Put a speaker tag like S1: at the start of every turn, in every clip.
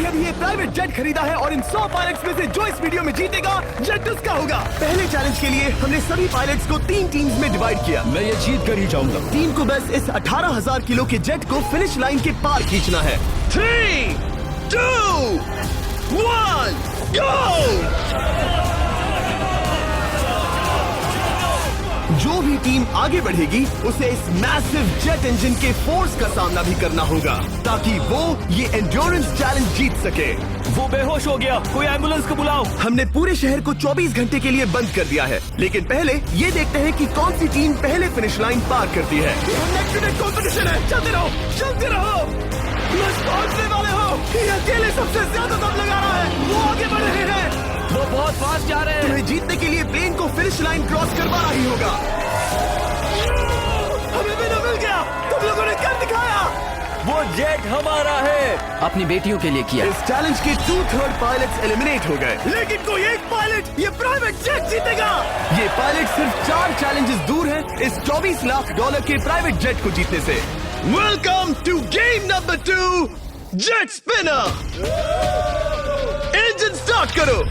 S1: अभी ये private jet खरीदा है और इन 100 पायलट्स में से जो इस वीडियो में जीतेगा जेट उसका होगा। पहले चैलेंज के लिए हमने सभी पायलट्स को 3 टीम्स में डिवाइड किया।
S2: मैं ये जीत कर ही जाऊंगा।
S1: टीम को बस इस 18,000 किलो के जेट को फिनिश लाइन के पार खींचना है। 3, 2, 1, गो! जो भी टीम आगे बढ़ेगी उसे इस मैसिव जेट इंजन के फोर्स का सामना भी करना होगा ताकि वो ये एंड्योरेंस चैलेंज जीत सके।
S2: वो बेहोश हो गया, कोई एम्बुलेंस को बुलाओ।
S1: हमने पूरे शहर को 24 घंटे के लिए बंद कर दिया है, लेकिन पहले ये देखते हैं कि कौन सी टीम पहले फिनिश लाइन पार करती है। कंपटीशन है, चलते रहो, चलते रहो। पहुंचने वाले हो। ये अकेले सबसे ज्यादा दम लगा रहा है, वो आगे बढ़ रहे हैं।
S2: वो बहुत फास्ट जा रहे हैं।
S1: तुम्हें जीतने के लिए प्लेन को फिनिश लाइन क्रॉस करवाना ही होगा। हमें भी न मिल गया, तुम लोगों ने कर दिखाया।
S2: वो जेट हमारा है। अपनी बेटियों के लिए किया।
S1: इस चैलेंज के 2/3 पायलट्स एलिमिनेट हो गए, लेकिन कोई एक पायलट ये प्राइवेट जेट जीतेगा। ये पायलट सिर्फ 4 चैलेंजेस दूर है इस $24 लाख के प्राइवेट जेट को जीतने से। Welcome to game number 2, jet spinner. Engine start करो।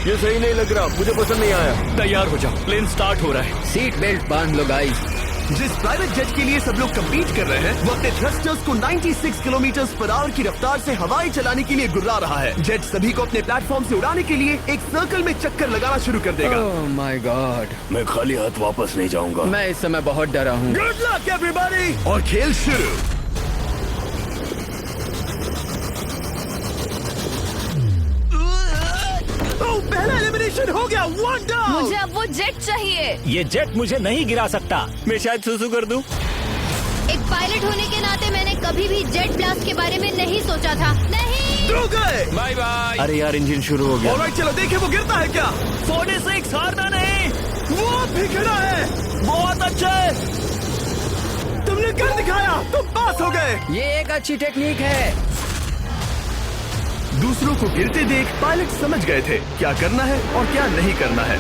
S2: ये सही नहीं लग रहा, मुझे पसंद नहीं आया। तैयार हो जाओ, प्लेन स्टार्ट हो रहा है।
S3: सीट बेल्ट बांध लो गाइस।
S1: जिस प्राइवेट जेट के लिए सब लोग कम्पीट कर रहे हैं वो अपने थ्रस्टर्स को 96 किलोमीटर पर आवर की रफ्तार से हवाई चलाने के लिए गुर्रा रहा है। जेट सभी को अपने प्लेटफॉर्म से उड़ाने के लिए एक सर्कल में चक्कर लगाना शुरू कर देगा।
S3: ओह माय गॉड,
S2: मैं खाली हाथ वापस नहीं जाऊंगा।
S3: मैं इस समय बहुत डरा हूँ।
S1: Good luck everybody. और खेल शुरू। पहला एलिमिनेशन हो गया, 1 डाउन।
S4: मुझे अब वो जेट चाहिए।
S2: ये जेट मुझे नहीं गिरा सकता। मैं शायद सुसु कर दूं।
S4: एक पायलट होने के नाते मैंने कभी भी जेट ब्लास्ट के बारे में नहीं सोचा था। नहीं।
S1: दो गए।
S2: Bye bye. अरे यार, इंजन शुरू हो गया।
S1: ऑलराइट, चलो देखें वो गिरता है क्या।
S2: 46 हारना नहीं।
S1: वो भी खड़ा है।
S2: बहुत अच्छा है।
S1: तुमने कर दिखाया, तुम पास हो गए।
S3: ये एक अच्छी टेक्निक है।
S1: दूसरों को गिरते देख पायलट समझ गए थे क्या करना है और क्या नहीं करना है।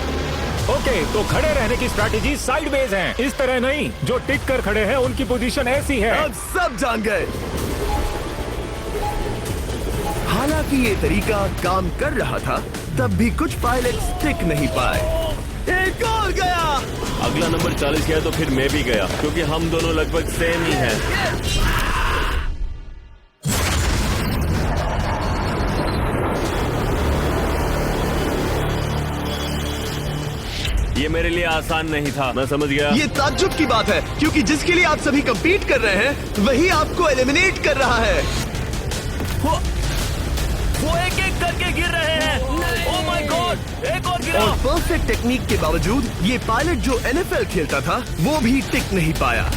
S5: ओके, तो खड़े रहने की स्ट्रैटेजी साइडवेज है, इस तरह नहीं। जो टिक कर खड़े हैं उनकी पोजीशन ऐसी है।
S1: अब सब जान गए। हालांकि ये तरीका काम कर रहा था, तब भी कुछ पायलट टिक नहीं पाए। एक और गया।
S2: अगला नंबर 40 गया तो फिर मैं भी गया, क्योंकि हम दोनों लगभग सेम ही हैं। ये मेरे लिए आसान नहीं था, मैं समझ गया।
S1: ये ताज्जुब की बात है, क्योंकि जिसके लिए आप सभी कंपीट कर रहे हैं वही आपको एलिमिनेट कर रहा है।
S2: वो एक एक करके गिर रहे हैं। ओह माय गॉड, एक और गिरा।
S1: और परफेक्ट टेक्निक के बावजूद ये पायलट जो NFL खेलता था वो भी टिक नहीं पाया।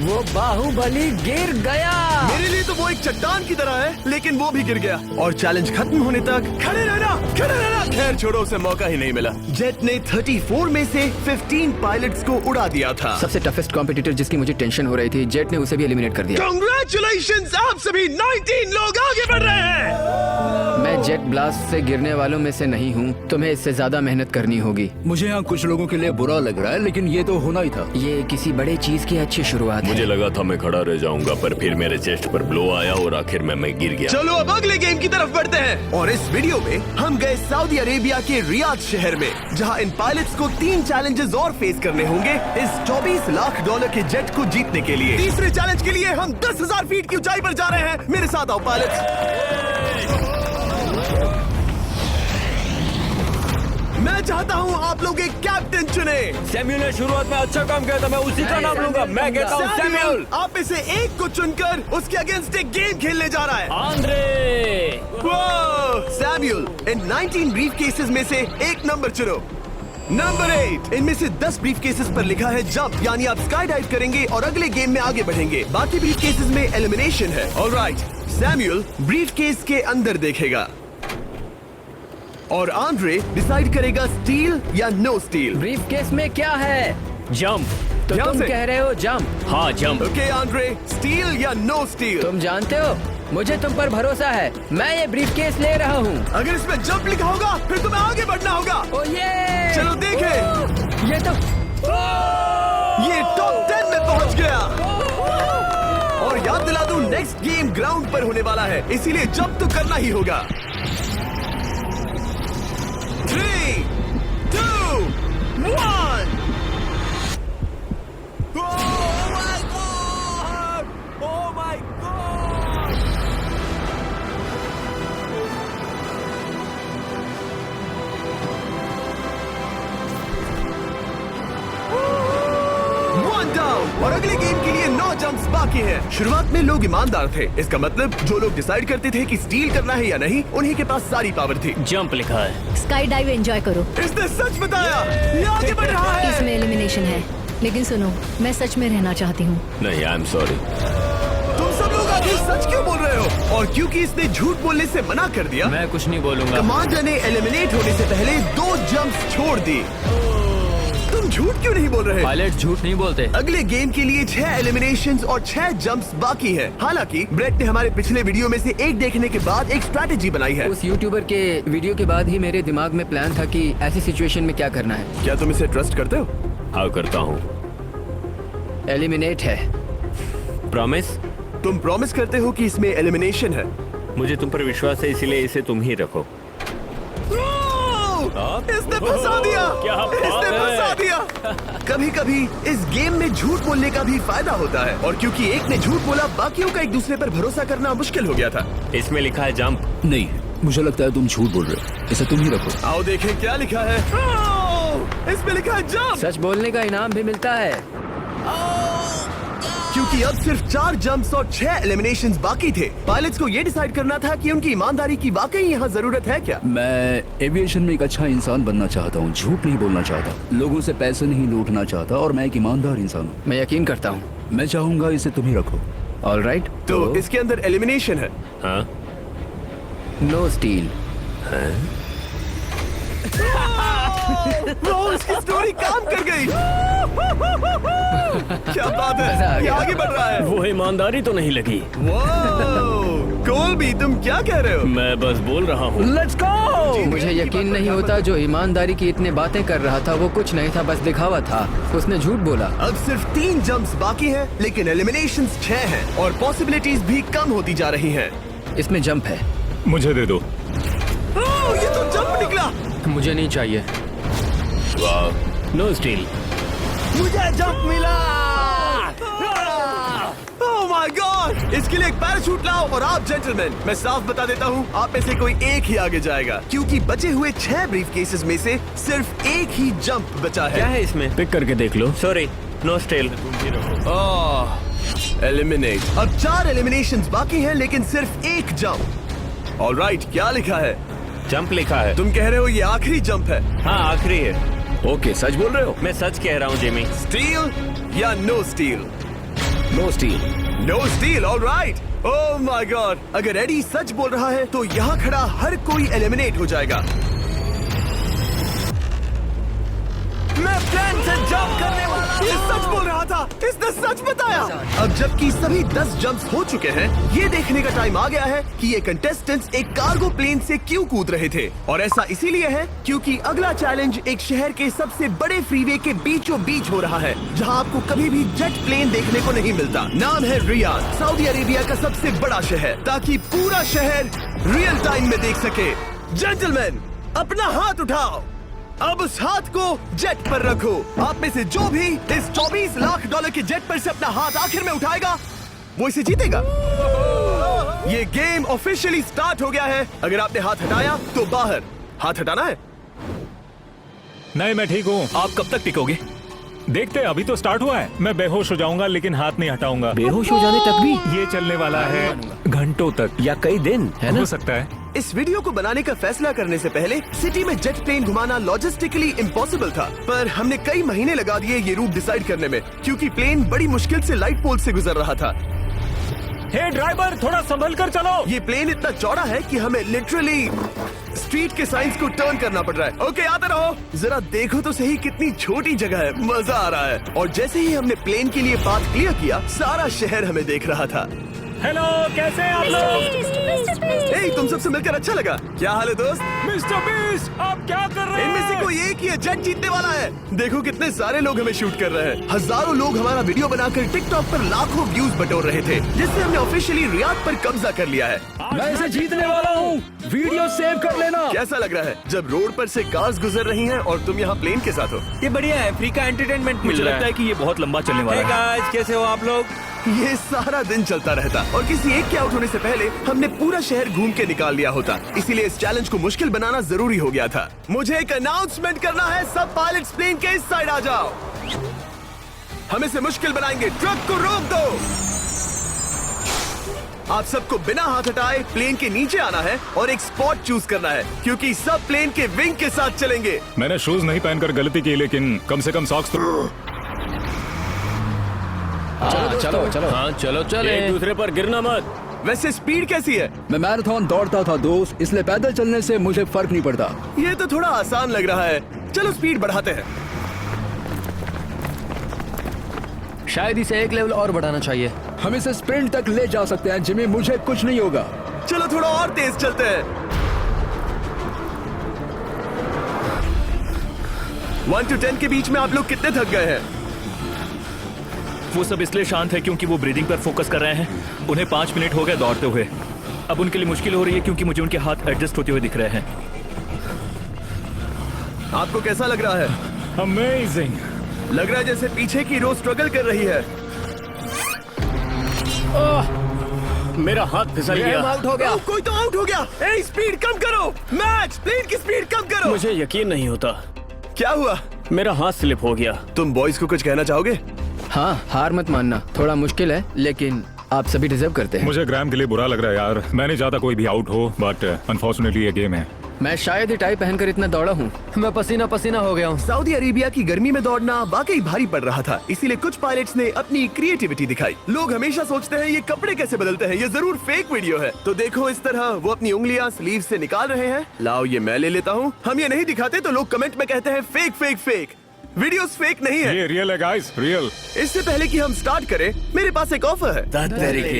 S3: वो बाहुबली गिर गया।
S1: मेरे लिए तो वो एक चट्टान की तरह है, लेकिन वो भी गिर गया। और चैलेंज खत्म होने तक खड़े रहना, खड़े रहना। खैर छोड़ो, उसे मौका ही नहीं मिला। जेट ने 34 में से 15 पायलट्स को उड़ा दिया था।
S3: सबसे टफेस्ट कॉम्पिटिटर जिसकी मुझे टेंशन हो रही थी, जेट ने उसे भी एलिमिनेट कर दिया।
S1: कांग्रेचुलेशंस, आप सभी 19 लोग आगे बढ़ रहे हैं।
S3: मैं जेट ब्लास्ट से गिरने वालों में से नहीं हूँ। तुम्हें इससे ज्यादा मेहनत करनी होगी।
S6: मुझे यहाँ कुछ लोगों के लिए बुरा लग रहा है, लेकिन ये तो होना ही था।
S3: ये किसी बड़े चीज की अच्छी शुरुआत है।
S2: मुझे लगा था मैं खड़ा रह जाऊंगा, पर फिर मेरे चेस्ट पर ब्लो आया और आखिर में मैं गिर गया।
S1: चलो अब अगले गेम की तरफ बढ़ते हैं। और इस वीडियो में हम गए सऊदी अरेबिया के रियाद शहर में, जहां इन पायलट्स को 3 चैलेंजेस और फेस करने होंगे इस $24 लाख के जेट को जीतने के लिए। तीसरे चैलेंज के लिए हम 10,000 फीट की ऊंचाई पर जा रहे हैं। मेरे साथ आओ पायलट्स। मैं चाहता हूँ आप लोग एक कैप्टन चुने।
S2: सैम्यूल ने शुरुआत में अच्छा काम किया था, मैं उसी का नाम लूंगा। मैं कहता हूँ सैम्यूल।
S1: आप में से एक को चुनकर उसके अगेंस्ट एक गेम खेलने जा रहा है।
S2: आंद्रे।
S1: सैम्यूल, इन 19 ब्रीफ केसेस में से एक नंबर चुनो। नंबर 8। इनमें से 10 ब्रीफ केसेस पर लिखा है जंप, यानी आप स्काई डाइव करेंगे और अगले गेम में आगे बढ़ेंगे। बाकी ब्रीफ केसेस में एलिमिनेशन है। ऑलराइट, सैम्यूल ब्रीफ केस के अंदर देखेगा और आंद्रे डिसाइड करेगा स्टील या नो स्टील।
S3: ब्रीफकेस में क्या है?
S2: जंप।
S3: तो
S1: ध्यान
S3: तुम
S1: से।
S3: कह रहे हो जंप?
S2: हाँ, जंप।
S1: ओके आंद्रे, स्टील या नो स्टील?
S3: तुम जानते हो, मुझे तुम पर भरोसा है। मैं ये ब्रीफकेस ले रहा हूँ।
S1: अगर इसमें जंप लिखा होगा फिर तुम्हें आगे बढ़ना होगा।
S3: ओ ये
S1: चलो देखें।
S3: ये तो
S1: ये टॉप 10 में पहुंच गया। और याद दिला दूं, नेक्स्ट गेम ग्राउंड पर होने वाला है, इसीलिए जंप तो करना ही होगा। 3, 2, 1। और अगले गेम के लिए 9 जंप्स बाकी हैं। शुरुआत में लोग ईमानदार थे, इसका मतलब जो लोग डिसाइड करते थे कि स्टील करना है या नहीं, उन्हीं के पास सारी पावर थी।
S2: जंप लिखा है।
S4: स्काई डाइव एंजॉय करो।
S1: इसने सच बताया, ये आगे बढ़ रहा है।
S4: इसमें एलिमिनेशन है, लेकिन सुनो, मैं सच में रहना चाहती हूँ।
S2: नहीं, आई एम सॉरी।
S1: तुम सब लोग आखिर सच क्यों बोल रहे हो? और क्योंकि इसने झूठ बोलने से मना कर दिया,
S3: मैं कुछ नहीं बोलूंगा।
S1: कमांडर ने एलिमिनेट होने से पहले 2 जंप्स छोड़ दी। तुम झूठ क्यों नहीं बोल रहे?
S3: पायलट झूठ नहीं बोलते।
S1: अगले गेम के लिए 6 एलिमिनेशंस और 6 जंप्स बाकी हैं। हालांकि ब्रेट ने हमारे पिछले वीडियो में से एक देखने के बाद एक स्ट्रैटेजी बनाई है।
S3: उस यूट्यूबर के वीडियो के बाद ही मेरे दिमाग में प्लान था कि ऐसी सिचुएशन में क्या करना है।
S1: क्या तुम इसे ट्रस्ट करते हो?
S2: हाँ, करता हूँ।
S3: एलिमिनेट है।
S2: प्रॉमिस?
S1: तुम प्रॉमिस करते हो कि इसमें एलिमिनेशन है?
S2: मुझे तुम पर विश्वास है, इसीलिए इसे तुम ही रखो।
S1: इसने फंसा दिया।
S2: क्या बात
S1: इसने
S2: है?
S1: फंसा दिया। कभी कभी इस गेम में झूठ बोलने का भी फायदा होता है, और क्योंकि एक ने झूठ बोला, बाकियों का एक दूसरे पर भरोसा करना मुश्किल हो गया था।
S2: इसमें लिखा है जंप।
S6: नहीं, मुझे लगता है तुम झूठ बोल रहे हो। इसे तुम ही रखो।
S1: आओ देखें क्या लिखा है। इसमें लिखा है जंप।
S3: सच बोलने का इनाम भी मिलता है।
S1: क्योंकि अब सिर्फ 4 जंप्स और 6 एलिमिनेशंस बाकी थे, पायलट्स को ये डिसाइड करना था कि उनकी ईमानदारी की वाकई यहाँ जरूरत है क्या।
S6: मैं एविएशन में एक अच्छा इंसान बनना चाहता हूँ, झूठ नहीं बोलना चाहता, लोगों से पैसे नहीं लूटना चाहता, और मैं एक ईमानदार इंसान हूँ।
S3: मैं यकीन करता हूँ।
S6: मैं चाहूंगा इसे तुम ही रखो।
S3: All right.
S1: तो इसके अंदर एलिमिनेशन है।
S2: हाँ,
S3: नो स्टील।
S1: इसकी स्टोरी काम कर गई। क्या बात
S3: मजा आ
S1: है, ये
S3: गया।
S1: आगे बढ़ रहा है।
S2: वो ईमानदारी तो नहीं लगी।
S1: कोलबी, तुम क्या कह रहे हो?
S2: मैं बस बोल रहा हूँ।
S3: Let's go. मुझे यकीन नहीं होता, जो ईमानदारी की इतने बातें कर रहा था वो कुछ नहीं था, बस दिखावा था। उसने झूठ बोला।
S1: अब सिर्फ 3 जंप्स बाकी हैं, लेकिन एलिमिनेशंस 6 हैं और पॉसिबिलिटीज भी कम होती जा रही हैं।
S3: इसमें जंप है।
S5: मुझे दे दो।
S1: ये तो जंप निकला।
S3: मुझे नहीं चाहिए।
S2: No steel.
S1: मुझे जंप मिला। ओह माय गॉड! इसके लिए एक पैराशूट लाओ। और आप जेंटलमैन, मैं साफ बता देता हूँ, आप में से कोई एक ही आगे जाएगा, क्योंकि बचे हुए 6 ब्रीफ केसेस में से सिर्फ एक ही जंप बचा है।
S2: क्या है इसमें? पिक करके देख लो। Sorry, no steal.
S1: एलिमिनेट। अब 4 एलिमिनेशंस बाकी हैं, लेकिन सिर्फ एक जंप। ऑलराइट, क्या लिखा है?
S2: जंप लिखा है।
S1: तुम कह रहे हो ये आखिरी जंप है?
S2: हाँ, आखिरी है।
S6: ओके, सच बोल रहे हो?
S2: मैं सच कह रहा हूँ जिमी।
S1: स्टील या no steal?
S6: No steal.
S1: No steal. Alright. Oh my god! अगर एडी सच बोल रहा है तो यहाँ खड़ा हर कोई एलिमिनेट हो जाएगा। मैं प्लान से जंप करने वाला। ये सच बोल रहा था, इसने सच बताया। अब जबकि सभी 10 जंप्स हो चुके हैं, ये देखने का टाइम आ गया है कि ये कंटेस्टेंट्स एक कार्गो प्लेन से क्यों कूद रहे थे। और ऐसा इसीलिए है क्योंकि अगला चैलेंज एक शहर के सबसे बड़े फ्रीवे के बीचों बीच हो रहा है, जहां आपको कभी भी जेट प्लेन देखने को नहीं मिलता। नाम है रियाद, सऊदी अरेबिया का सबसे बड़ा शहर, ताकि पूरा शहर रियल टाइम में देख सके। जेंटलमैन, अपना हाथ उठाओ। अब उस हाथ को जेट पर रखो। आप में से जो भी इस 24 लाख डॉलर के जेट पर से अपना हाथ आखिर में उठाएगा, वो इसे जीतेगा। ये गेम ऑफिशियली स्टार्ट हो गया है। अगर आपने हाथ हटाया तो बाहर। हाथ हटाना है।
S5: नहीं, मैं ठीक हूँ।
S2: आप कब तक टिकोगे?
S5: देखते हैं, अभी तो स्टार्ट हुआ है। मैं बेहोश हो जाऊंगा, लेकिन हाथ नहीं हटाऊंगा।
S2: बेहोश हो जाने तक भी?
S5: ये चलने वाला है घंटों तक
S2: या कई दिन, है ना?
S5: हो सकता है।
S1: इस वीडियो को बनाने का फैसला करने से पहले सिटी में जेट प्लेन घुमाना लॉजिस्टिकली इम्पॉसिबल था, पर हमने कई महीने लगा दिए ये रूट डिसाइड करने में, क्योंकि प्लेन बड़ी मुश्किल से लाइट पोल से गुजर रहा था।
S5: हे ड्राइवर, थोड़ा संभल कर चलो।
S1: ये प्लेन इतना चौड़ा है कि हमें लिटरली स्ट्रीट के साइंस को टर्न करना पड़ रहा है। ओके, आते रहो। जरा देखो तो सही कितनी छोटी जगह है, मजा आ रहा है। और जैसे ही हमने प्लेन के लिए पाथ क्लियर किया, सारा शहर हमें देख रहा था।
S5: हेलो, कैसे हैं आप लोग?
S1: हे, तुम सबसे मिलकर अच्छा लगा। क्या हाल है दोस्त?
S5: मिस्टर बीस्ट, आप क्या कर रहे
S1: इनमें से
S5: हैं?
S1: कोई एक ही जेट जीतने वाला है। देखो कितने सारे लोग हमें शूट कर रहे हैं। हजारों लोग हमारा वीडियो बनाकर टिकटॉक पर लाखों व्यूज बटोर रहे थे, जिससे हमने ऑफिशियली रियाद पर कब्जा कर लिया है।
S6: मैं इसे जीतने वाला हूँ। वीडियो सेव कर लेना।
S1: कैसा लग रहा है जब रोड पर से कार्स गुजर रही हैं और तुम यहाँ प्लेन के साथ हो?
S7: ये बढ़िया है, फ्री का एंटरटेनमेंट मिल
S5: मुझे
S7: रहा
S5: लगता है
S7: है।
S5: कि ये बहुत लंबा चलने वाला है।
S7: गाइस, कैसे हो आप लोग?
S1: ये सारा दिन चलता रहता और किसी एक के आउट होने से पहले हमने पूरा शहर घूम के निकाल लिया होता। इसीलिए इस चैलेंज को मुश्किल बनाना जरूरी हो गया था। मुझे एक अनाउंसमेंट करना है, सब पायलट्स प्लेन के इस साइड आ जाओ। हम इसे मुश्किल बनाएंगे, ट्रक को रोक दो। आप सबको बिना हाथ हटाए प्लेन के नीचे आना है और एक स्पॉट चूज करना है, क्योंकि सब प्लेन के विंग के साथ चलेंगे।
S5: मैंने शूज नहीं पहनकर गलती की, लेकिन कम से कम सॉक्स तो।
S3: चलो चलो।
S2: हाँ चलो चले, एक दूसरे पर गिरना मत।
S1: वैसे स्पीड कैसी है?
S6: मैं मैराथन दौड़ता था दोस्त, इसलिए पैदल चलने से मुझे फर्क नहीं पड़ता।
S1: ये तो थोड़ा आसान लग रहा है। चलो स्पीड बढ़ाते हैं।
S3: शायद इसे एक लेवल और बढ़ाना चाहिए।
S6: हम इसे स्प्रिंट तक ले जा सकते हैं जिमी, मुझे कुछ नहीं होगा।
S1: चलो थोड़ा और तेज चलते हैं। 1 to 10 के बीच में आप लोग कितने थक गए हैं?
S5: वो सब इसलिए शांत है क्योंकि वो ब्रीदिंग पर फोकस कर रहे हैं। उन्हें 5 मिनट हो गए दौड़ते हुए। अब उनके लिए मुश्किल हो रही है क्योंकि मुझे उनके हाथ एडजस्ट होते हुए दिख रहे हैं।
S1: आपको कैसा लग रहा है?
S5: अमेजिंग।
S1: लग रहा है जैसे पीछे की रो स्ट्रगल कर रही है।
S2: मेरा हाथ फिसल गया।
S3: आउट हो गया।
S1: कोई तो आउट हो गया। ए, स्पीड कम करो। मैच, प्लेन की स्पीड कम करो।
S2: मुझे यकीन नहीं होता,
S1: क्या हुआ?
S2: मेरा हाथ स्लिप हो गया।
S1: तुम बॉयज को कुछ कहना चाहोगे?
S3: हाँ, हार मत मानना। थोड़ा मुश्किल है, लेकिन आप सभी डिजर्व करते हैं।
S5: मुझे ग्राम के लिए बुरा लग रहा है यार। मैं नहीं चाहता कोई भी आउट हो, बट अनफॉर्चुनेटली ये गेम है।
S3: मैं शायद ही टाई पहनकर इतना दौड़ा हूँ। मैं पसीना पसीना हो गया हूँ।
S1: सऊदी अरेबिया की गर्मी में दौड़ना वाकई भारी पड़ रहा था, इसीलिए कुछ पायलट्स ने अपनी क्रिएटिविटी दिखाई। लोग हमेशा सोचते हैं ये कपड़े कैसे बदलते हैं, ये जरूर फेक वीडियो है। तो देखो इस तरह वो अपनी उंगलियां स्लीव से निकाल रहे हैं। लाओ ये मैं ले लेता हूँ। हम ये नहीं दिखाते तो लोग कमेंट में कहते हैं fake fake fake. Videos fake नहीं है।
S5: ये रियल है गाइस, रियल।
S1: इससे पहले कि हम स्टार्ट करें, मेरे पास एक ऑफर है।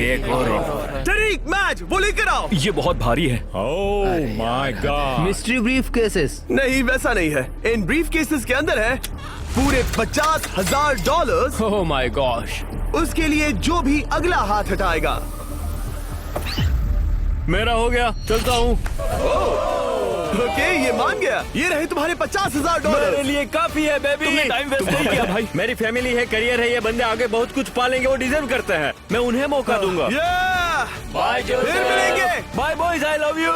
S2: एक और
S1: तरीक मैच वो लेकर आओ।
S5: ये बहुत भारी है। ओह my God.
S3: Mystery brief cases.
S1: नहीं वैसा नहीं है। इन ब्रीफ केसेस के अंदर है पूरे $50,000।
S3: Oh my gosh.
S1: उसके लिए जो भी अगला हाथ हटाएगा।
S2: मेरा हो गया, चलता हूँ।
S1: ओके, ये मान गया। ये रहे तुम्हारे $50,000।
S2: मेरे लिए काफी है बेबी। तुमने टाइम वेस्ट नहीं किया भाई। मेरी फैमिली है, करियर है, ये बंदे आगे बहुत कुछ पालेंगे, वो डिजर्व करते हैं। मैं उन्हें मौका दूंगा।
S1: बाय, फिर मिलेंगे।
S2: Bye boys, I love you.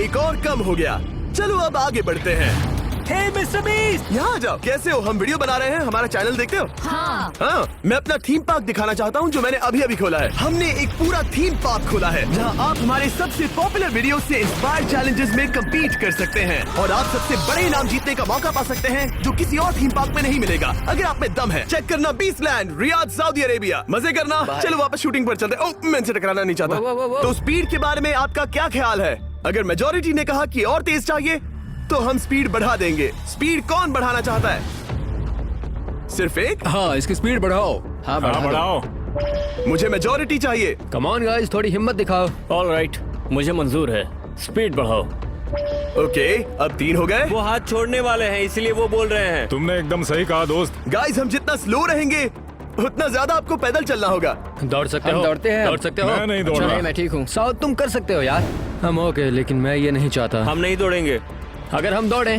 S1: एक और कम हो गया। चलो अब आगे बढ़ते हैं।
S7: हे मिस्टर बीस्ट,
S1: यहाँ आ जाओ। कैसे हो? हम वीडियो बना रहे हैं, हमारा चैनल देखते हो?
S4: हाँ।
S1: हाँ, मैं अपना थीम पार्क दिखाना चाहता हूँ जो मैंने अभी अभी खोला है। हमने एक पूरा थीम पार्क खोला है जहाँ आप हमारे सबसे पॉपुलर वीडियो से इंस्पायर चैलेंजेस में कम्पीट कर सकते हैं और आप सबसे बड़े इनाम जीतने का मौका पा सकते हैं जो किसी और थीम पार्क में नहीं मिलेगा। अगर आप में दम है, चेक करना बीस्टलैंड, रियाद, सऊदी अरेबिया। मजे करना। चलो वापस शूटिंग पर चलते हैं। ओह, मैं इनसे टकराना नहीं चाहता। तो स्पीड के बारे में आपका क्या ख्याल है? अगर मेजोरिटी ने कहा कि और तेज चाहिए तो हम स्पीड बढ़ा देंगे। स्पीड कौन बढ़ाना चाहता है? सिर्फ एक?
S6: हाँ, इसकी स्पीड बढ़ाओ।
S3: हाँ,
S5: हाँ बढ़ाओ।
S1: मुझे मेजोरिटी चाहिए।
S3: कम ऑन गाइस, थोड़ी हिम्मत दिखाओ।
S2: ऑलराइट, मुझे मंजूर है। स्पीड बढ़ाओ।
S1: ओके, अब 3 हो गए।
S2: वो हाथ छोड़ने वाले हैं, इसलिए वो बोल रहे हैं।
S5: तुमने एकदम सही कहा दोस्त।
S1: गाइस, हम जितना स्लो रहेंगे उतना ज्यादा आपको पैदल चलना होगा।
S3: दौड़ सकते हो? दौड़ते हैं। दौड़ सकते हो?
S5: मैं नहीं दौड़
S3: अच्छा,
S5: रहा।
S3: मैं ठीक हूँ। साउथ तुम कर सकते हो यार। हम ओके, लेकिन मैं ये नहीं चाहता।
S2: हम नहीं दौड़ेंगे।
S3: अगर हम दौड़े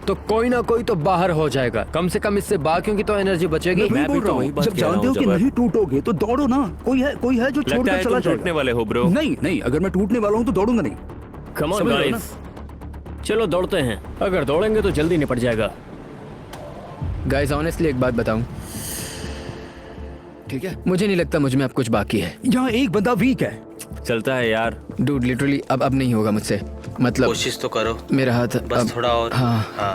S3: तो कोई ना कोई तो बाहर हो जाएगा। कम से कम इससे बाकियों की तो एनर्जी बचेगी।
S2: मैं भी तो वही बात
S6: जब
S2: कह रहा
S6: जानते हो
S2: हूँ,
S6: कि
S2: जबर।
S6: नहीं टूटोगे तो दौड़ो ना। कोई है जो
S2: लगता
S6: छोड़कर
S2: है
S6: चला
S2: तुम टूटने
S6: जाएगा।
S2: वाले हो ब्रो।
S6: नहीं नहीं, अगर मैं टूटने वाला हूँ तो दौड़ूंगा नहीं।
S2: कम ऑन
S6: समझ रहे हो
S2: गाइस, चलो दौड़ते हैं। अगर दौड़ेंगे तो जल्दी निपट जाएगा।
S3: गाइस, ऑनेस्टली एक बात बताऊं, ठीक है? मुझे नहीं लगता मुझ में अब कुछ बाकी है।
S6: यहाँ एक बंदा वीक है।
S2: चलता है यार।
S3: डूड, लिटरली अब नहीं होगा मुझसे। मतलब
S7: कोशिश तो करो,
S3: मेरा हाथ
S7: बस
S3: अब,
S7: थोड़ा और।
S3: हाँ।
S7: हाँ।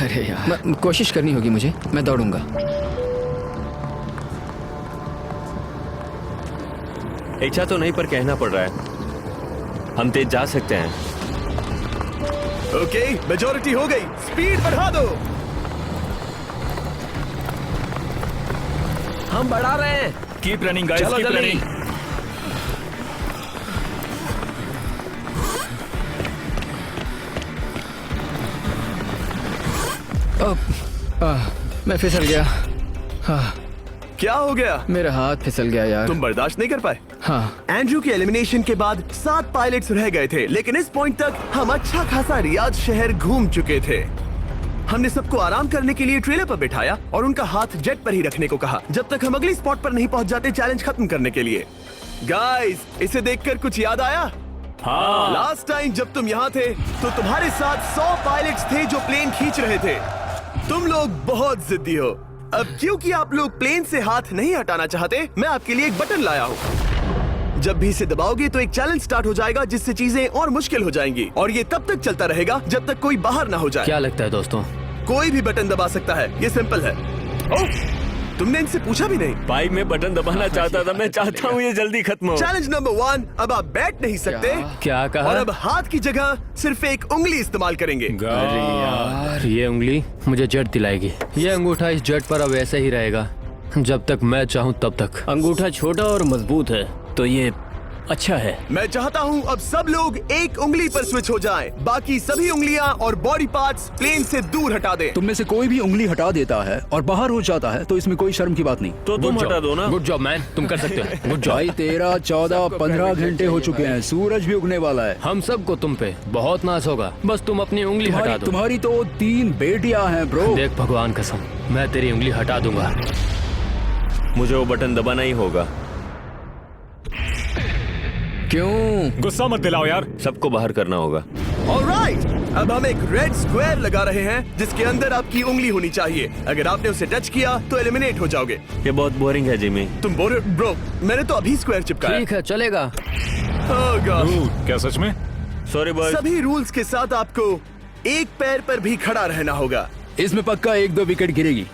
S3: अरे यार, कोशिश करनी होगी मुझे। मैं दौड़ूंगा।
S2: इच्छा तो नहीं, पर कहना पड़ रहा है। हम तेज जा सकते हैं।
S1: ओके, मेजोरिटी हो गई। स्पीड बढ़ा दो।
S3: हम बढ़ा रहे हैं।
S5: कीप रनिंग गाइस,
S3: चलो
S5: कीप
S3: जल्दी।
S5: रनिंग।
S3: मैं फिसल गया।
S1: क्या हो गया?
S3: मेरा हाथ फिसल गया यार।
S1: तुम बर्दाश्त नहीं कर पाए?
S3: हाँ।
S1: एंड्रू के एलिमिनेशन के बाद 7 पायलट्स रह गए थे, लेकिन इस पॉइंट तक हम अच्छा खासा रियाद शहर घूम चुके थे। हमने सबको आराम करने के लिए ट्रेलर पर बिठाया और उनका हाथ जेट पर ही रखने को कहा जब तक हम अगली स्पॉट पर नहीं पहुंच जाते चैलेंज खत्म करने के लिए। गाइस, इसे देखकर कुछ याद आया?
S5: हाँ।
S1: लास्ट टाइम जब तुम यहाँ थे तो तुम्हारे साथ 100 पायलट्स थे जो प्लेन खींच रहे थे। तुम लोग बहुत जिद्दी हो। अब क्योंकि आप लोग प्लेन से हाथ नहीं हटाना चाहते, मैं आपके लिए एक बटन लाया हूँ। जब भी इसे दबाओगे तो एक चैलेंज स्टार्ट हो जाएगा जिससे चीजें और मुश्किल हो जाएंगी और ये तब तक चलता रहेगा जब तक कोई बाहर ना हो जाए।
S2: क्या लगता है दोस्तों?
S1: कोई भी बटन दबा सकता है, ये सिंपल है। ओह, तुमने इनसे पूछा भी नहीं।
S2: भाई मैं बटन दबाना चाहता था, मैं चाहता हूँ ये जल्दी खत्म हो।
S1: चैलेंज नंबर 1, अब आप बैठ नहीं सकते।
S2: क्या कहा?
S1: और अब हाथ की जगह सिर्फ एक उंगली इस्तेमाल करेंगे।
S2: अरे यार, ये उंगली मुझे जेट दिलाएगी। ये अंगूठा इस जेट पर अब ऐसे ही रहेगा जब तक मैं चाहूँ तब तक। अंगूठा छोटा और मजबूत है तो ये अच्छा है।
S1: मैं चाहता हूँ अब सब लोग एक उंगली पर स्विच हो जाएं। बाकी सभी उंगलियां और बॉडी पार्ट्स प्लेन से दूर हटा दें।
S6: तुम में से कोई भी उंगली हटा देता है और बाहर हो जाता है तो इसमें कोई शर्म की बात नहीं।
S2: तो तुम हटा दो ना। गुड जॉब मैन, तुम कर सकते हो। Good job.
S6: भाई 13, 14, 15 घंटे हो चुके हैं, सूरज भी उगने वाला है।
S2: हम सबको तुम पे बहुत नाज होगा, बस तुम अपनी उंगली हटा दो।
S6: तुम्हारी तो 3 बेटियां हैं ब्रो।
S2: देख भगवान कसम, मैं तेरी उंगली हटा दूंगा। मुझे वो बटन दबाना ही होगा।
S3: क्यों?
S5: गुस्सा मत दिलाओ यार।
S2: सबको बाहर करना होगा।
S1: ऑलराइट, अब हम एक रेड स्क्वायर लगा रहे हैं जिसके अंदर आपकी उंगली होनी चाहिए। अगर आपने उसे टच किया तो एलिमिनेट हो जाओगे।
S2: ये बहुत बोरिंग है जिमी।
S1: तुम बोल ब्रो, मैंने तो अभी स्क्वायर चिपकाया।
S3: ठीक है, चलेगा।
S1: Oh gosh।
S5: क्या सच में?
S2: Sorry boy.
S1: सभी रूल्स के साथ आपको एक पैर पर भी खड़ा रहना होगा।
S6: इसमें पक्का 1-2 विकेट गिरेगी।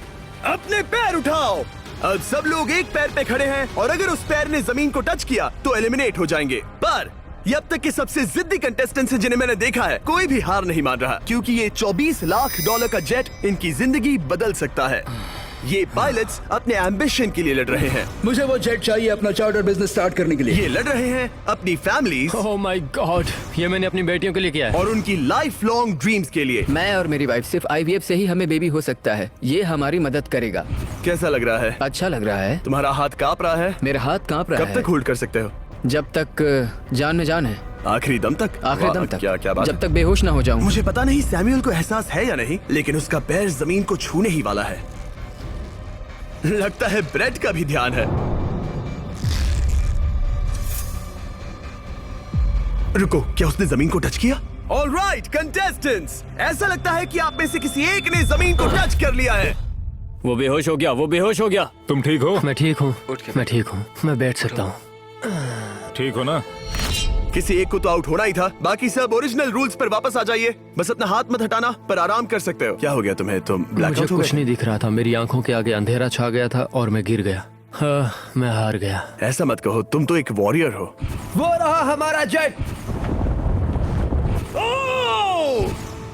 S1: अपने पैर उठाओ। अब सब लोग एक पैर पे खड़े हैं और अगर उस पैर ने जमीन को टच किया तो एलिमिनेट हो जाएंगे। पर ये अब तक के सबसे जिद्दी कंटेस्टेंट्स हैं जिन्हें मैंने देखा है। कोई भी हार नहीं मान रहा क्योंकि ये $24 लाख का जेट इनकी जिंदगी बदल सकता है। ये पायलट्स अपने एम्बिशन के लिए लड़ रहे हैं।
S6: मुझे वो जेट चाहिए अपना चार्टर बिजनेस स्टार्ट करने के लिए।
S1: ये लड़ रहे हैं अपनी फैमिलीज
S2: ओह माय गॉड, ये मैंने अपनी बेटियों के लिए किया है।
S1: और उनकी लाइफ लॉन्ग ड्रीम्स के लिए।
S3: मैं और मेरी वाइफ सिर्फ IVF से ही हमें बेबी हो सकता है। ये हमारी मदद करेगा।
S1: कैसा लग रहा है?
S3: अच्छा लग रहा है।
S1: तुम्हारा हाथ कांप रहा है?
S3: मेरा हाथ कांप रहा है।
S1: कब तक होल्ड कर सकते हो?
S3: जब तक जान में जान है।
S1: आखिरी दम तक?
S3: आखिरी
S1: वाह,
S3: दम तक।
S1: क्या बात
S3: जब
S1: है।
S3: तक बेहोश ना हो जाऊं।
S1: मुझे पता नहीं सैमुअल को एहसास है या नहीं, लेकिन उसका पैर जमीन को छूने ही वाला है। लगता है ब्रेड का भी ध्यान है। रुको, क्या उसने जमीन को टच किया? ऑलराइट कंटेस्टेंट्स, ऐसा लगता है कि आप में से किसी एक ने जमीन को टच कर लिया है।
S2: वो बेहोश हो गया, वो बेहोश हो गया।
S5: तुम ठीक हो?
S2: मैं ठीक हूँ, मैं ठीक हूँ, मैं बैठ सकता हूँ।
S5: ठीक हो ना?
S1: किसी एक को तो आउट होना ही था। बाकी सब ओरिजिनल रूल्स पर वापस आ जाइए। बस अपना हाथ मत हटाना, पर आराम कर सकते हो। क्या हो गया तुम्हें? तुम
S2: मुझे
S1: ब्लैकआउट हो
S2: कुछ
S1: गए?
S2: नहीं दिख रहा था, मेरी आंखों के आगे अंधेरा छा गया था और मैं गिर गया। हाँ, मैं हार गया।
S1: ऐसा मत कहो, तुम तो एक वॉरियर हो।
S3: वो रहा हमारा जेट।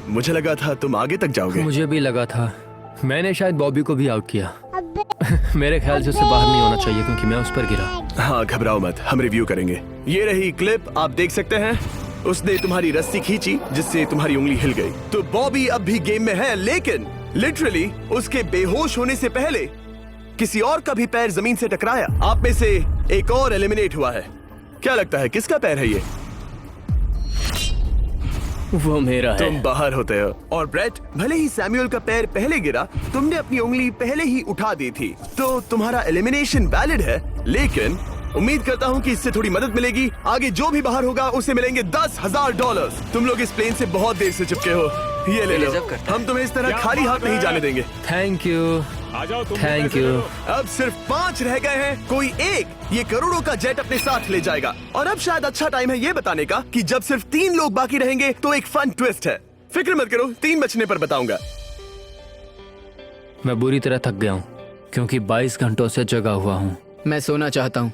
S1: मुझे लगा था तुम आगे तक जाओगे।
S2: मुझे भी लगा था। मैंने शायद बॉबी को भी आउट किया। मेरे ख्याल से उसे बाहर नहीं होना चाहिए क्योंकि मैं उस पर गिरा।
S1: हाँ, घबराओ मत, हम रिव्यू करेंगे। ये रही क्लिप, आप देख सकते हैं। उसने तुम्हारी रस्सी खींची जिससे तुम्हारी उंगली हिल गई। तो बॉबी अब भी गेम में है, लेकिन लिटरली उसके बेहोश होने से पहले किसी और का भी पैर जमीन से टकराया। आप में से एक और एलिमिनेट हुआ है। क्या लगता है किसका पैर है ये?
S2: वो मेरा है।
S1: तुम बाहर होते हो। और ब्रेट, भले ही सैमुअल का पैर पहले गिरा, तुमने अपनी उंगली पहले ही उठा दी थी, तो तुम्हारा एलिमिनेशन वैलिड है। लेकिन उम्मीद करता हूँ कि इससे थोड़ी मदद मिलेगी। आगे जो भी बाहर होगा उसे मिलेंगे $10,000। तुम लोग इस प्लेन से बहुत देर से चिपके हो, ये ले लो। हम तुम्हें इस तरह खाली हाथ नहीं जाने देंगे।
S2: थैंक यू,
S5: आ जाओ तुम।
S2: Thank you.
S1: अब सिर्फ 5 रह गए हैं। कोई एक ये करोड़ों का जेट अपने साथ ले जाएगा। और अब शायद अच्छा टाइम है ये बताने का कि जब सिर्फ 3 लोग बाकी रहेंगे तो एक फन ट्विस्ट है। फिक्र मत करो, 3 बचने पर बताऊंगा।
S2: मैं बुरी तरह थक गया हूँ क्योंकि 22 घंटों से जगा हुआ हूँ।
S3: मैं सोना चाहता हूँ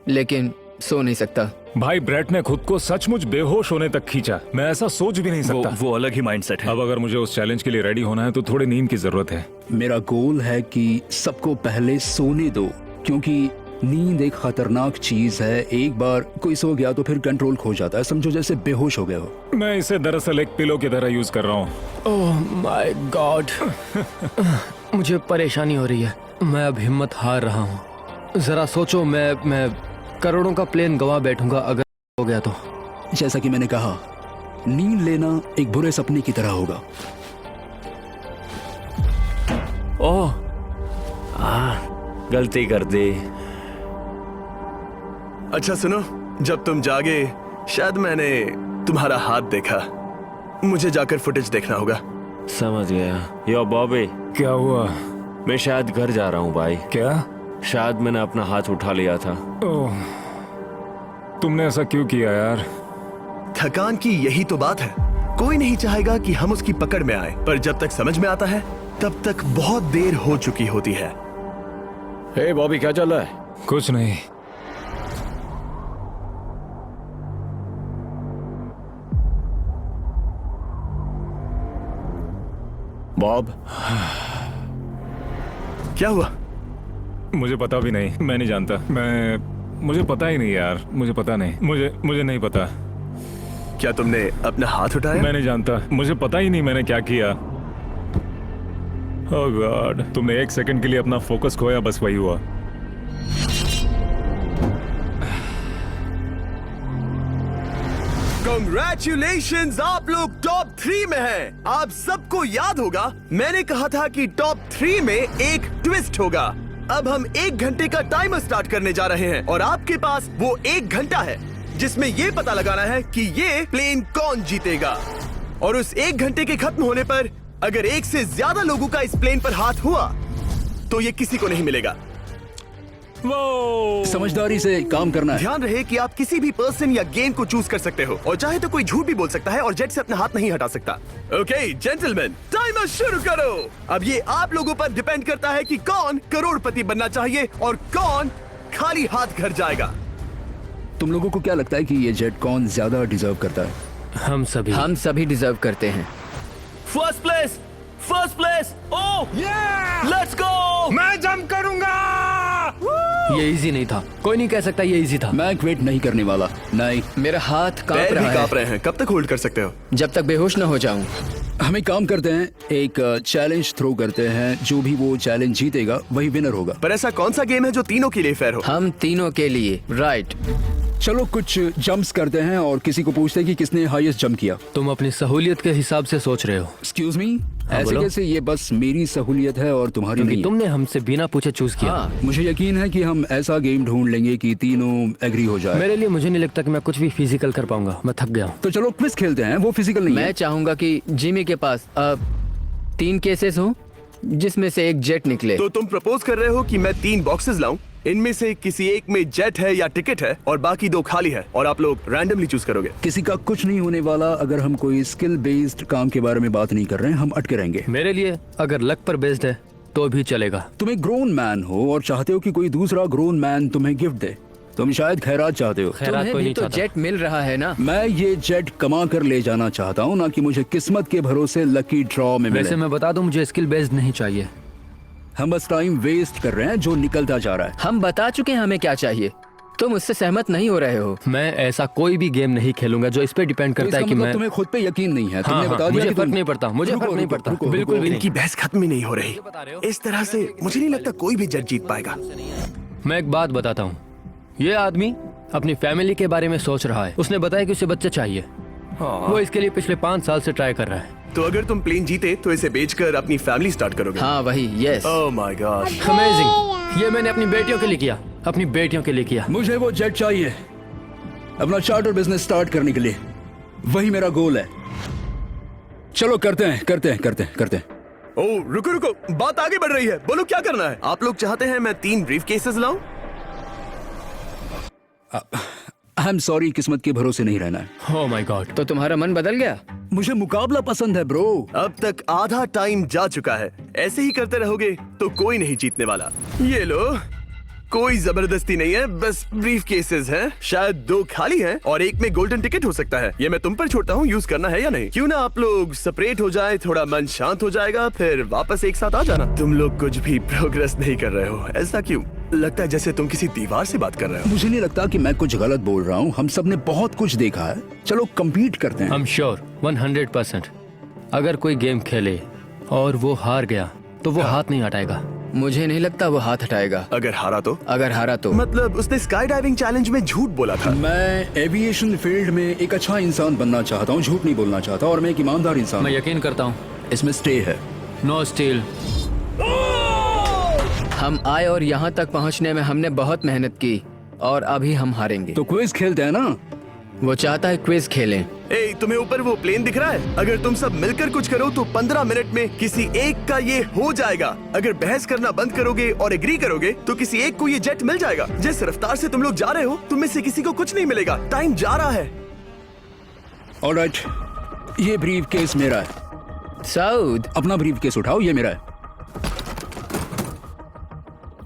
S3: लेकिन सो नहीं सकता।
S5: भाई ब्रेट ने खुद को सचमुच बेहोश होने तक खींचा। मैं ऐसा सोच भी नहीं सकता।
S8: वो अलग ही माइंडसेट है।
S5: अब अगर मुझे उस चैलेंज के लिए रेडी होना है तो थोड़ी नींद की जरूरत है।
S6: मेरा गोल है कि सबको पहले सोने दो, क्योंकि नींद एक खतरनाक चीज है। एक बार कोई सो गया तो फिर कंट्रोल खो जाता है, समझो जैसे बेहोश हो गए हो।
S8: मैं इसे दरअसल एक पिलो की तरह यूज कर रहा हूँ।
S2: ओह माय गॉड, मुझे परेशानी हो रही है। मैं अब हिम्मत हार रहा हूँ। जरा सोचो, मैं करोड़ों का प्लेन गवा बैठूंगा अगर हो गया तो।
S6: जैसा कि मैंने कहा, नींद लेना एक बुरे सपने की तरह होगा।
S2: ओह,
S7: गलती कर दी।
S1: अच्छा सुनो, जब तुम जागे शायद मैंने तुम्हारा हाथ देखा। मुझे जाकर फुटेज देखना होगा।
S7: समझ गया। यो बॉबी,
S8: क्या हुआ?
S7: मैं शायद घर जा रहा हूँ भाई।
S8: क्या?
S7: शायद मैंने अपना हाथ उठा लिया था।
S8: ओह, तुमने ऐसा क्यों किया यार?
S1: थकान की यही तो बात है। कोई नहीं चाहेगा कि हम उसकी पकड़ में आए, पर जब तक समझ में आता है तब तक बहुत देर हो चुकी होती है।
S7: हे बॉबी, क्या चल रहा है?
S8: कुछ नहीं।
S7: बॉब,
S1: क्या हुआ?
S8: मुझे पता भी नहीं, मैं नहीं जानता। मुझे पता ही नहीं यार, मुझे पता नहीं। मुझे नहीं पता।
S1: क्या तुमने अपना हाथ उठाया?
S8: मैं नहीं जानता, मुझे पता ही नहीं मैंने क्या किया। ओह गॉड, तुमने एक सेकंड के लिए अपना फोकस खोया, बस वही हुआ।
S1: Congratulations, आप लोग टॉप 3 में हैं। आप सबको याद होगा मैंने कहा था कि टॉप 3 में एक ट्विस्ट होगा। अब हम 1 घंटे का टाइमर स्टार्ट करने जा रहे हैं और आपके पास वो 1 घंटा है जिसमें ये पता लगाना है कि ये प्लेन कौन जीतेगा। और उस 1 घंटे के खत्म होने पर अगर 1 से ज्यादा लोगों का इस प्लेन पर हाथ हुआ तो ये किसी को नहीं मिलेगा।
S6: समझदारी से काम करना है।
S1: ध्यान रहे कि आप किसी भी पर्सन या गेम को चूज कर सकते हो और चाहे तो कोई झूठ भी बोल सकता है और जेट से अपना हाथ नहीं हटा सकता। ओके जेंटलमैन, टाइमर शुरू करो। अब ये आप लोगों पर डिपेंड करता है कि कौन करोड़पति बनना चाहिए और कौन खाली हाथ घर जाएगा।
S6: तुम लोगों को क्या लगता है कि ये जेट कौन ज्यादा डिजर्व करता है?
S2: हम सभी
S3: डिजर्व करते हैं।
S5: First place, first place. Oh let's go.
S8: मैं जंप करूंगा।
S2: ये इजी नहीं था। कोई नहीं कह सकता ये इजी था।
S6: मैं क्विट नहीं करने वाला। नहीं,
S3: मेरा हाथ कांप
S1: पैर भी
S3: रहा
S1: कांप
S3: है
S1: रहे हैं। कब तक होल्ड कर सकते हो?
S3: जब तक बेहोश न हो जाऊं।
S6: हम एक काम करते हैं, एक चैलेंज थ्रो करते हैं। जो भी वो चैलेंज जीतेगा वही विनर होगा।
S1: पर ऐसा कौन सा गेम है जो तीनों के लिए फेयर हो?
S3: हम तीनों के लिए। राइट।
S6: चलो कुछ जंप्स करते हैं और किसी को पूछते हैं कि किसने हाईएस्ट जंप किया।
S2: तुम अपनी सहूलियत के हिसाब से सोच रहे हो।
S6: एक्सक्यूज मी, ऐसे
S2: बोलो।
S6: कैसे? ये बस मेरी सहूलियत है और तुम्हारी
S2: क्योंकि
S6: नहीं।
S2: तुमने हमसे बिना पूछे चूज किया।
S3: हाँ,
S6: मुझे यकीन है कि हम ऐसा गेम ढूंढ लेंगे कि तीनों एग्री हो जाए।
S2: मेरे लिए मुझे नहीं लगता कि मैं कुछ भी फिजिकल कर पाऊंगा। मैं थक गया हूँ।
S6: तो चलो क्विज खेलते हैं। वो फिजिकल नहीं
S3: मैं
S6: है।
S3: चाहूंगा कि जिमी के पास 3 केसेस हो जिसमें से एक जेट निकले।
S1: तो तुम प्रपोज कर रहे हो कि मैं 3 बॉक्सेस लाऊं, इनमें से किसी एक में जेट है या टिकट है और बाकी 2 खाली है और आप लोग रैंडमली चूज करोगे।
S6: किसी का कुछ नहीं होने वाला। अगर हम कोई स्किल बेस्ड काम के बारे में बात नहीं कर रहे हैं, हम अटके रहेंगे।
S2: मेरे लिए अगर लक पर बेस्ड है तो भी चलेगा।
S6: तुम एक ग्रोन मैन हो और चाहते हो कि कोई दूसरा ग्रोन मैन तुम्हें गिफ्ट दे। तुम शायद खैरात चाहते हो।
S2: खैरात
S3: तुम्हें
S2: कोई
S3: भी
S2: नहीं
S3: तो
S2: चाहता।
S3: जेट मिल रहा है ना।
S6: मैं ये जेट कमा कर ले जाना चाहता हूँ, ना कि मुझे किस्मत के भरोसे लकी ड्रॉ में मिले।
S2: वैसे मैं बता दूं, मुझे स्किल बेस्ड नहीं चाहिए।
S6: हम बस टाइम वेस्ट कर रहे हैं जो निकलता जा रहा है।
S3: हम बता चुके हैं हमें क्या चाहिए। तुम उससे सहमत नहीं हो रहे हो।
S2: मैं ऐसा कोई भी गेम नहीं खेलूंगा जो इस पे डिपेंड
S6: तो
S2: करता है
S6: इसका
S2: कि
S6: मतलब
S2: मैं
S6: तुम्हें खुद पे यकीन नहीं है।
S2: हाँ,
S6: तुमने
S2: हाँ,
S6: बता दिया
S2: मुझे
S6: कि
S2: फर्क
S6: तुम-
S2: नहीं पड़ता। मुझे
S6: रुको,
S2: फर्क नहीं
S6: रुको,
S2: पड़ता।
S6: रुको,
S2: बिल्कुल
S6: रुको,
S2: भी
S1: इनकी
S2: नहीं।
S1: बहस खत्म ही नहीं हो रही। इस तरह से मुझे नहीं लगता कोई भी जेट जीत पाएगा।
S2: मैं एक बात बताता हूँ। ये आदमी अपनी फैमिली के बारे में सोच रहा है। उसने बताया कि उसे बच्चे चाहिए। वो इसके लिए पिछले 5 साल से ट्राई कर रहा है।
S1: तो अगर तुम प्लेन जीते तो इसे बेचकर अपनी फैमिली स्टार्ट करोगे?
S3: हाँ वही, yes.
S1: Oh my God.
S2: Amazing. ये मैंने अपनी बेटियों के लिए किया। अपनी बेटियों के लिए किया।
S6: मुझे वो जेट चाहिए अपना चार्टर बिजनेस स्टार्ट करने के लिए। वही मेरा गोल है। चलो करते हैं।
S1: ओह रुको रुको, बात आगे बढ़ रही है। बोलो क्या करना है? आप लोग चाहते हैं मैं 3 ब्रीफ केसेस लाऊं?
S6: आई एम सॉरी, किस्मत के भरोसे नहीं रहना है।
S2: ओह माय गॉड।
S3: तो तुम्हारा मन बदल गया?
S6: मुझे मुकाबला पसंद है ब्रो।
S1: अब तक आधा टाइम जा चुका है। ऐसे ही करते रहोगे तो कोई नहीं जीतने वाला। ये लो, कोई जबरदस्ती नहीं है, बस ब्रीफ केसेस हैं। शायद 2 खाली हैं और एक में गोल्डन टिकट हो सकता है। ये मैं तुम पर छोड़ता हूँ, यूज करना है या नहीं। क्यों ना आप लोग सेपरेट हो जाए, थोड़ा मन शांत हो जाएगा, फिर वापस एक साथ आ जाना। तुम लोग कुछ भी प्रोग्रेस नहीं कर रहे हो, ऐसा क्यों? लगता है जैसे तुम किसी दीवार से बात कर रहे हो।
S6: मुझे नहीं लगता कि मैं कुछ गलत बोल रहा हूँ। हम सब ने बहुत कुछ देखा है। चलो कम्पीट करते हैं।
S2: I'm sure 100%। अगर कोई गेम खेले और वो हार गया तो वो हाथ नहीं हटाएगा।
S3: मुझे नहीं लगता वो हाथ हटाएगा।
S1: अगर हारा तो?
S3: अगर हारा तो
S1: मतलब उसने स्काई डाइविंग चैलेंज में झूठ बोला था।
S6: मैं एविएशन फील्ड में एक अच्छा इंसान बनना चाहता हूँ, झूठ नहीं बोलना चाहता, और मैं एक ईमानदार इंसान
S2: मैं
S6: हूँ।
S2: यकीन करता हूँ।
S6: इसमें स्टे है।
S2: No steal.
S3: हम आए और यहाँ तक पहुँचने में हमने बहुत मेहनत की और अभी हम हारेंगे।
S6: तो क्विज खेलते हैं ना?
S3: वो चाहता है क्विज खेलें।
S1: ए, तुम्हें ऊपर वो प्लेन दिख रहा है? अगर तुम सब मिलकर कुछ करो तो 15 मिनट में किसी एक का ये हो जाएगा। अगर बहस करना बंद करोगे और एग्री करोगे तो किसी एक को ये जेट मिल जाएगा। जिस रफ्तार से तुम लोग जा रहे हो, तुम में से किसी को कुछ नहीं मिलेगा। टाइम जा रहा है।
S6: ऑलराइट, ये ब्रीफ केस मेरा है।
S3: साउद,
S6: अपना ब्रीफ केस उठाओ, ये मेरा है।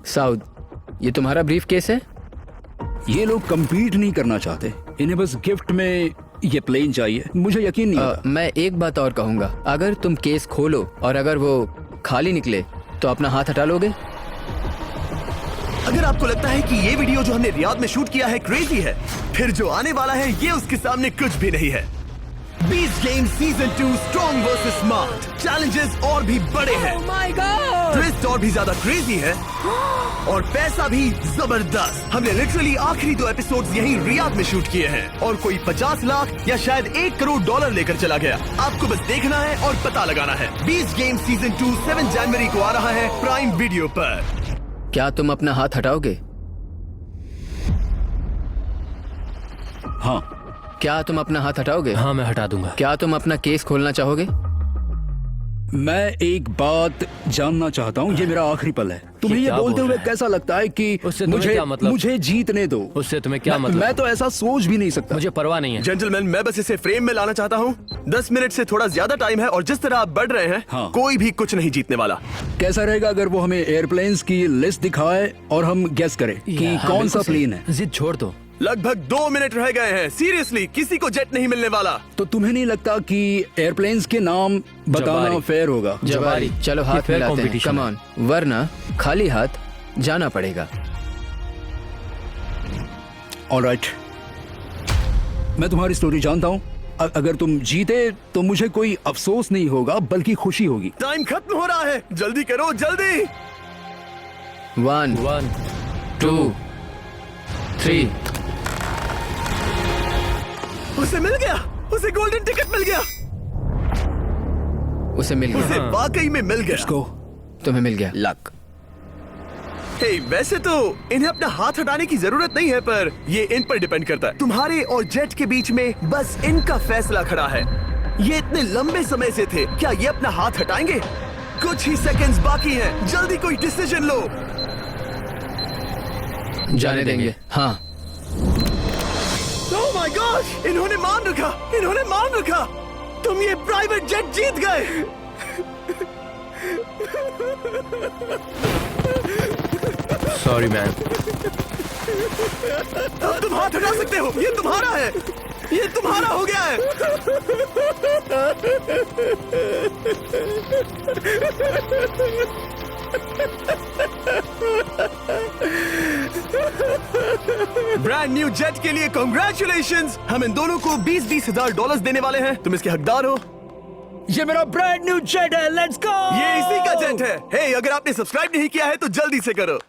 S3: साउद, ये तुम्हारा ब्रीफ केस है?
S6: ये लोग compete नहीं करना चाहते, इन्हें बस गिफ्ट में ये प्लेन चाहिए। मुझे यकीन नहीं होता।
S3: मैं एक बात और कहूंगा, अगर तुम केस खोलो और अगर वो खाली निकले तो अपना हाथ हटा लोगे?
S1: अगर आपको लगता है कि ये वीडियो जो हमने रियाद में शूट किया है क्रेजी है, फिर जो आने वाला है ये उसके सामने कुछ भी नहीं है। Beach game season 2 strong versus smart. Challenges और भी बड़े हैं, ट्विस्ट और भी ज्यादा क्रेजी है और पैसा भी जबरदस्त। हमने लिटरली आखिरी 2 एपिसोड्स यहीं रियाद में शूट किए हैं और कोई 50 लाख या शायद $1 करोड़ लेकर चला गया। आपको बस देखना है और पता लगाना है। बीच गेम सीजन 2 7 जनवरी को आ रहा है प्राइम वीडियो पर।
S3: क्या तुम अपना हाथ हटाओगे?
S6: हाँ।
S3: क्या तुम अपना हाथ हटाओगे?
S2: हाँ, मैं हटा दूंगा।
S3: क्या तुम अपना केस खोलना चाहोगे?
S6: मैं एक बात जानना चाहता हूँ, ये मेरा आखिरी पल है। तुम्हें ये
S2: क्या
S6: बोलते
S2: बोल
S6: हुए
S2: रहा है?
S6: कैसा लगता है कि
S2: उससे तुम्हें
S6: मुझे
S2: क्या मतलब?
S6: मुझे जीतने दो।
S2: उससे तुम्हें क्या मतलब?
S6: मैं तो ऐसा सोच भी नहीं सकता।
S2: मुझे परवाह नहीं है।
S1: जेंटलमैन, मैं बस इसे फ्रेम में लाना चाहता हूँ। 10 मिनट से थोड़ा ज्यादा टाइम है और जिस तरह आप बढ़ रहे हैं,
S6: हाँ।
S1: कोई भी कुछ नहीं जीतने वाला।
S6: कैसा रहेगा अगर वो हमें एयरप्लेन्स की लिस्ट दिखाए और हम गेस करें कि
S2: हाँ,
S6: कौन सा
S2: बिल्कुल सही।
S6: प्लेन है?
S2: जिद छोड़ दो।
S1: लगभग 2 मिनट रह गए हैं। सीरियसली, किसी को जेट नहीं मिलने वाला।
S6: तो तुम्हें नहीं लगता कि एयरप्लेन्स के नाम बताना
S2: जवारी।
S6: फेयर होगा?
S3: जवारी, चलो हाथ
S2: fair
S3: मिलाते हैं।
S2: competition
S3: कम
S2: है।
S3: ऑन, वरना खाली हाथ जाना पड़ेगा।
S6: ऑलराइट, मैं तुम्हारी स्टोरी जानता हूँ। अगर तुम जीते तो मुझे कोई अफसोस नहीं होगा बल्कि खुशी होगी।
S1: टाइम खत्म हो रहा है, जल्दी करो, जल्दी।
S3: 1
S2: 1
S3: 2 3
S1: उसे मिल गया, उसे गोल्डन टिकट मिल गया।
S3: उसे मिल
S1: उसे
S3: गया।
S1: वाकई में मिल गया।
S6: इसको
S3: तुम्हें मिल गया। लक।
S1: हे, वैसे तो इन्हें अपना हाथ हटाने की जरूरत नहीं है, पर ये इन पर डिपेंड करता है। तुम्हारे और जेट के बीच में बस इनका फैसला खड़ा है। ये इतने लंबे समय से थे, क्या ये अपना हाथ हटाएंगे? कुछ ही सेकंड्स बाकी हैं, जल्दी कोई डिसीजन लो।
S3: जाने देंगे। हाँ।
S1: ओह माय गॉड, इन्होंने मान रखा, इन्होंने मान रखा। तुम ये प्राइवेट जेट जीत गए।
S2: Sorry man.
S1: अब तुम हाथ हटा सकते हो, ये तुम्हारा है, ये तुम्हारा हो गया है। ब्रांड न्यू जेट के लिए कांग्रेचुलेशंस। हम इन दोनों को $20,000 $20,000 देने वाले हैं। तुम इसके हकदार हो।
S6: ये मेरा ब्रांड न्यू जेट है, लेट्स गो।
S1: ये इसी का जेट है। हे, अगर आपने सब्सक्राइब नहीं किया है तो जल्दी से करो।